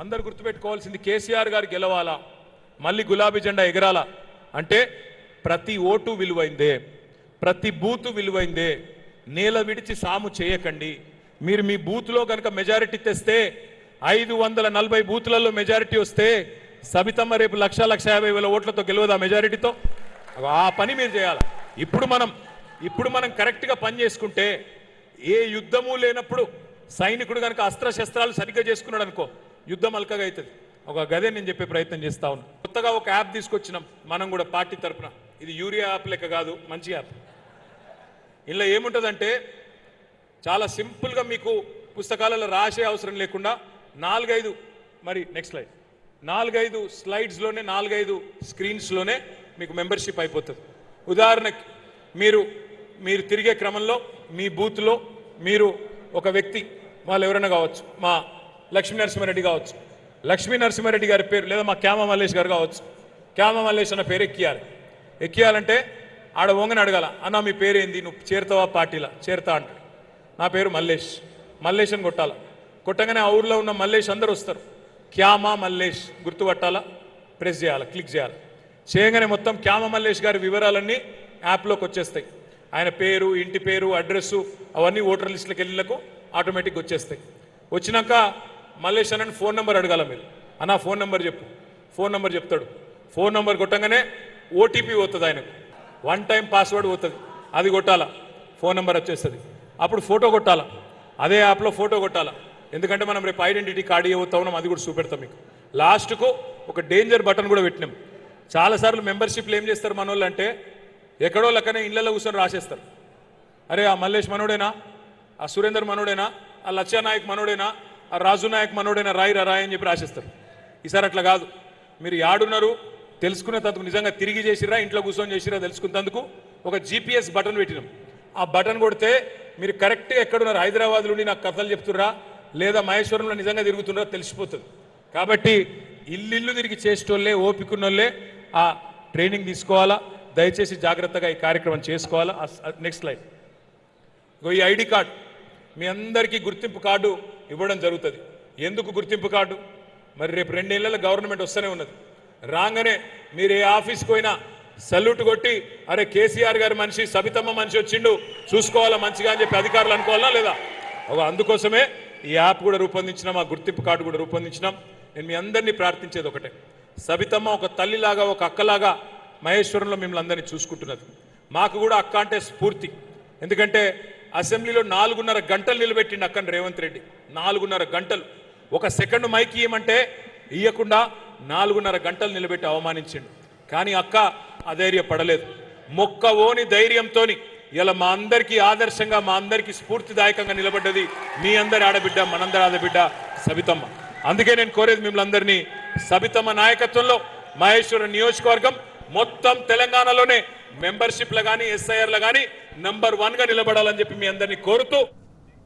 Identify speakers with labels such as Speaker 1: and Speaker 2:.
Speaker 1: అందరు గుర్తుపెట్టుకోవాల్సింది కేసీఆర్ గారు గెలవాలా, మళ్ళీ గులాబీ జెండా ఎగరాలా అంటే ప్రతి ఓటు విలువైందే, ప్రతి బూతు విలువైందే. నేల విడిచి సాము చేయకండి. మీరు మీ బూత్లో కనుక మెజారిటీ తెస్తే 540 బూత్లలో మెజారిటీ వస్తే సబితమ్మ రేపు 1,50,000 ఓట్లతో గెలవదా మెజారిటీతో? ఆ పని మీరు చేయాలి. ఇప్పుడు మనం కరెక్ట్గా పని చేసుకుంటే ఏ యుద్ధము లేనప్పుడు సైనికుడు కనుక అస్త్రశస్త్రాలు సరిగ్గా చేసుకున్నాడు అనుకో యుద్ధం అల్కగా అవుతుంది. ఒక గదే నేను చెప్పే ప్రయత్నం చేస్తా ఉన్నాను. కొత్తగా ఒక యాప్ తీసుకొచ్చినాం మనం కూడా పార్టీ తరఫున. ఇది యూరియా యాప్ లెక్క కాదు, మంచి యాప్. ఇందులో ఏముంటుందంటే చాలా సింపుల్గా మీకు పుస్తకాలలో రాసే అవసరం లేకుండా 4-5 మరి నెక్స్ట్ స్లైడ్ 4-5 స్లైడ్స్లోనే 4-5 స్క్రీన్స్లోనే మీకు మెంబర్షిప్ అయిపోతుంది. ఉదాహరణకి మీరు తిరిగే క్రమంలో మీ బూత్లో మీరు ఒక వ్యక్తి వాళ్ళు ఎవరైనా కావచ్చు, మా లక్ష్మీ నరసింహారెడ్డి కావచ్చు, లక్ష్మీ నరసింహారెడ్డి గారి పేరు లేదా మా క్యామ మల్లేష్ గారు కావచ్చు. క్యామ మల్లేష్ అన్న పేరు ఎక్కియాలంటే ఆడ ఓంగని అడగాల, అన్న మీ పేరు ఏంది, నువ్వు చేరుతావా పార్టీలా? చేరుతా అంటాడు. నా పేరు మల్లేష్ అని కొట్టాల. కొట్టగానే ఆ ఊర్లో ఉన్న మల్లేష్ అందరూ వస్తారు. క్యామా మల్లేష్ గుర్తుపట్టాలా, ప్రెస్ చేయాలి, క్లిక్ చేయాలి. చేయగానే మొత్తం క్యామ మల్లేష్ గారి వివరాలన్నీ యాప్లోకి వచ్చేస్తాయి. ఆయన పేరు, ఇంటి పేరు, అడ్రస్సు అవన్నీ ఓటర్ లిస్టులకు వెళ్ళిలకు ఆటోమేటిక్గా వచ్చేస్తాయి. వచ్చినాక మల్లేష్ అన్న ఫోన్ నెంబర్ అడగాల. మీరు అన్న ఫోన్ నెంబర్ చెప్పు, ఫోన్ నెంబర్ చెప్తాడు. ఫోన్ నెంబర్ కొట్టగానే ఓటీపీ పోతుంది, ఆయనకు 1 టైం పాస్వర్డ్ పోతుంది, అది కొట్టాలా, ఫోన్ నెంబర్ వచ్చేస్తుంది. అప్పుడు ఫోటో కొట్టాలా, అదే యాప్లో ఫోటో కొట్టాలా. ఎందుకంటే మనం రేపు ఐడెంటిటీ కార్డు ఇవ్వతా ఉన్నాం, అది కూడా చూపెడతాం మీకు. లాస్ట్కు ఒక డేంజర్ బటన్ కూడా పెట్టినాం. చాలాసార్లు మెంబర్షిప్లు ఏం చేస్తారు మన వాళ్ళు అంటే ఎక్కడో లెక్కనే ఇళ్లలో కూర్చొని రాసేస్తారు. అరే ఆ మల్లేష్ మనోడేనా, ఆ సురేందర్ మనోడేనా, ఆ లచ్చా నాయక్ మనోడేనా, ఆ రాజు నాయక్ మనోడేనా, రాయి అని చెప్పి రాసేస్తారు. ఈసారి అట్లా కాదు. మీరు యాడున్నారు తెలుసుకునేందుకు, నిజంగా తిరిగి చేసిరా ఇంట్లో కూర్చొని చేసిరా తెలుసుకునేందుకు ఒక GPS బటన్ పెట్టినాం. ఆ బటన్ కొడితే మీరు కరెక్ట్గా ఎక్కడున్నారు, హైదరాబాద్ నుండి నాకు కథలు చెప్తుర్రా లేదా మహేశ్వరంలో నిజంగా తిరుగుతున్నారా తెలిసిపోతుంది. కాబట్టి ఇల్లు తిరిగి చేసేటోళ్ళే, ఓపికన్నోళ్ళే ఆ ట్రైనింగ్ తీసుకోవాలా. దయచేసి జాగ్రత్తగా ఈ కార్యక్రమం చేసుకోవాలా. Next slide. ఈ ఐడి కార్డు మీ అందరికీ గుర్తింపు కార్డు ఇవ్వడం జరుగుతుంది. ఎందుకు గుర్తింపు కార్డు? మరి రేపు 2 ఏళ్ళలో గవర్నమెంట్ వస్తూనే ఉన్నది. రాగానే మీరు ఏ ఆఫీస్కి పోయినా సల్యూట్ కొట్టి అరే కేసీఆర్ గారి మనిషి, సబితమ్మ మనిషి వచ్చిండు చూసుకోవాలా మంచిగా అని చెప్పి అధికారులు అనుకోవాలా లేదా? అందుకోసమే ఈ యాప్ కూడా రూపొందించినాం, ఆ గుర్తింపు కార్డు కూడా రూపొందించినాం. నేను మీ అందరినీ ప్రార్థించేది ఒకటే, సబితమ్మ ఒక తల్లిలాగా ఒక అక్కలాగా మహేశ్వరంలో మిమ్మల్ని అందరినీ చూసుకుంటున్నది. మాకు కూడా అక్క అంటే స్ఫూర్తి. ఎందుకంటే అసెంబ్లీలో 4.5 గంటలు నిలబెట్టిండు అక్కని రేవంత్ రెడ్డి. 4.5 గంటలు. 1 సెకండ్ మైక్ ఇవ్వమంటే ఇవ్వకుండా 4.5 గంటలు నిలబెట్టి అవమానించిండు. కానీ అక్క అధైర్యపడలేదు. మొక్కవోని ధైర్యంతో ఇలా మా అందరికీ ఆదర్శంగా, మా అందరికీ స్ఫూర్తిదాయకంగా నిలబడ్డది మీ అందరి ఆడబిడ్డ, మనందరి ఆడబిడ్డ సబితమ్మ. అందుకే నేను కోరేది మిమ్మల్ని అందరినీ, సబితమ్మ నాయకత్వంలో మహేశ్వరం నియోజకవర్గం మొత్తం తెలంగాణలోనే మెంబర్షిప్లు కానీ SIRలు కానీ నంబర్ 1గా నిలబడాలని చెప్పి మీ అందరినీ కోరుతూ